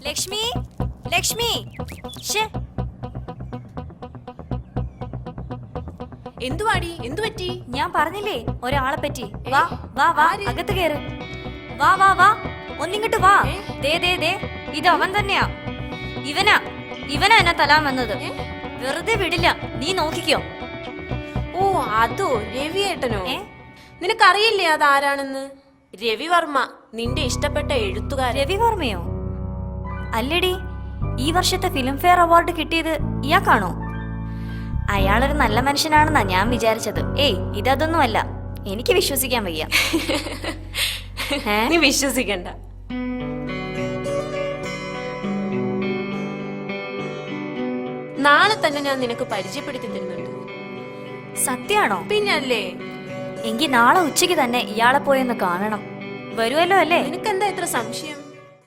ലക്ഷ്മി, ലക്ഷ്മി. ശ്ശേ, എന്തുവാടി, എന്തു പറ്റി? ഞാൻ പറഞ്ഞില്ലേ ഒരാളെ പറ്റി. വാ വാ വാ, അകത്ത് കേറ്. വാ വാ വാ, ഒന്നിങ്ങോട്ട് വാ. ദേ ദേ ദേ, ഇത് അവൻ തന്നെയാ. ഇവനാ എന്നെ തലാൻ വന്നത്. വെറുതെ വിടില്ല, നീ നോക്കിക്കോ. ഓ അതോ, രവിയേട്ടനോ? നിനക്കറിയില്ലേ അതാരാണെന്ന്? രവിവർമ്മ, നിന്റെ ഇഷ്ടപ്പെട്ട എഴുത്തുകാരൻ. രവിവർമ്മയോ? അല്ലടി, ഈ വർഷത്തെ ഫിലിം ഫെയർ അവാർഡ് കിട്ടിയത് ഇയാൾക്കാണോ? അയാളൊരു നല്ല മനുഷ്യനാണെന്നാ ഞാൻ വിചാരിച്ചത്. ഏയ്, ഇതൊന്നുമല്ല. എനിക്ക് വിശ്വസിക്കാൻ വയ്യ. നീ വിശ്വസിക്കണ്ട. നാളെ തന്നെ ഞാൻ നിനക്ക് പരിചയപ്പെടുത്തി തരുന്നുണ്ട്. സത്യാണോ? പിന്നല്ലേ. എങ്കിൽ നാളെ ഉച്ചയ്ക്ക് തന്നെ ഇയാളെ പോയൊന്ന് കാണണം. വരുമല്ലോ അല്ലേ? നിനക്കെന്താ ഇത്ര സംശയം?